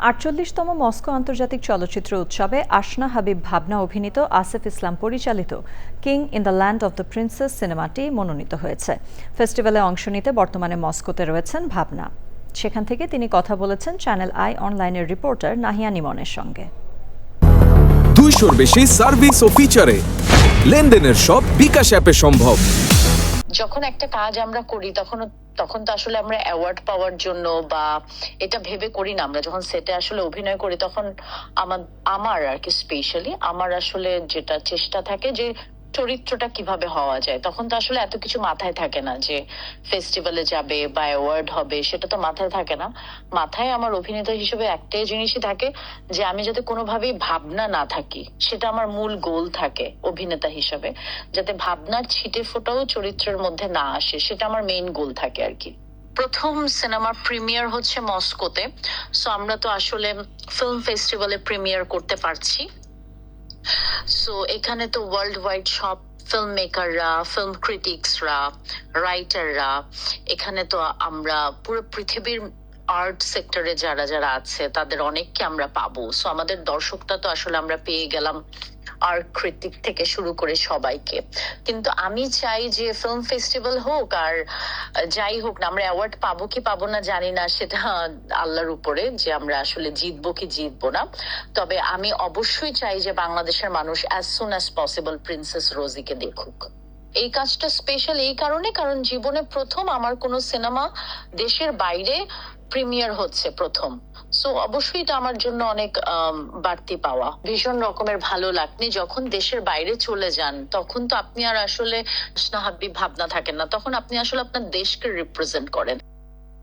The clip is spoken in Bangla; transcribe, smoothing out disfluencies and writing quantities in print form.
৪৮তম মস্কো আন্তর্জাতিক চলচ্চিত্র উৎসবে আসনা হাবিব ভাবনা অভিনীত আসিফ ইসলাম পরিচালিত king in the land of the princess সিনেমাটি মনোনীত হয়েছে। ফেস্টিভ্যালে অংশ নিতে বর্তমানে মস্কোতে রয়েছেন ভাবনা। সেখান থেকে তিনি কথা বলেছেন চ্যানেল আই অনলাইনের রিপোর্টার নাহিয়া নিমনের সঙ্গে। 200-র বেশি সার্ভিস ও ফিচারে লেনদেনের সব বিকাশ অ্যাপে সম্ভব। যখন একটা কাজ আমরা করি তখন তো আসলে আমরা অ্যাওয়ার্ড পাওয়ার জন্য বা এটা ভেবে করি না। আমরা যখন সেটে আসলে অভিনয় করি তখন আমার আর কি স্পেশালি আমার আসলে যেটা চেষ্টা থাকে যে চরিত্রটা কিভাবে হওয়া যায়। তখন তো আসলে এত কিছু মাথায় থাকে না যে ফেস্টিভ্যালে যাবে বা অ্যাওয়ার্ড হবে, সেটা তো মাথায় থাকে না। মাথায় আমার অভিনেতা হিসেবে একটাই জিনিসই থাকে যে আমি যাতে কোনোভাবেই ভাবনা না থাকি, সেটা আমার মূল গোল থাকে অভিনেতা হিসেবে, যাতে ভাবনার ছিটে ফোটাও চরিত্রের মধ্যে না আসে, সেটা আমার মেইন গোল থাকে আর কি। প্রথম সিনেমার প্রিমিয়ার হচ্ছে মস্কোতে, সো আমরা তো আসলে ফিল্ম ফেস্টিভ্যালে প্রিমিয়ার করতে পারছি। সো এখানে তো ওয়ার্ল্ড ওয়াইড সব ফিল্ম মেকাররা, ফিল্ম ক্রিটিক্সরা, রাইটাররা, এখানে তো আমরা পুরো পৃথিবীর আর্ট সেক্টরে যারা যারা আছে তাদের অনেককে আমরা পাবো। সো আমাদের দর্শকটা তো আসলে আমরা পেয়ে গেলাম আর্ট ক্রিটিক থেকে শুরু করে সবাইকে। কিন্তু আমি চাই যে ফিল্ম ফেস্টিভ্যাল হোক আর যাই হোক না, আমরা অ্যাওয়ার্ড পাবো কি পাবো না জানি না, সেটা আল্লাহর উপরে, যে আমরা আসলে জিতবো কি জিতবো না। তবে আমি অবশ্যই চাই যে বাংলাদেশের মানুষ as soon as possible princess রোজিকে দেখুক। এই কাজটা স্পেশাল এই কারণে, কারণ জীবনে প্রথম আমার কোনো সিনেমা দেশের বাইরে প্রিমিয়ার হচ্ছে প্রথম। সো অবশ্যই এটা আমার জন্য অনেক বাড়তি পাওয়া। ভীষণ রকমের ভালো লাগনি যখন দেশের বাইরে চলে যান, তখন তো আপনি আর আসলে আসনা হাবিব ভাবনা থাকেন না, তখন আপনি আসলে আপনার দেশকে রিপ্রেজেন্ট করেন।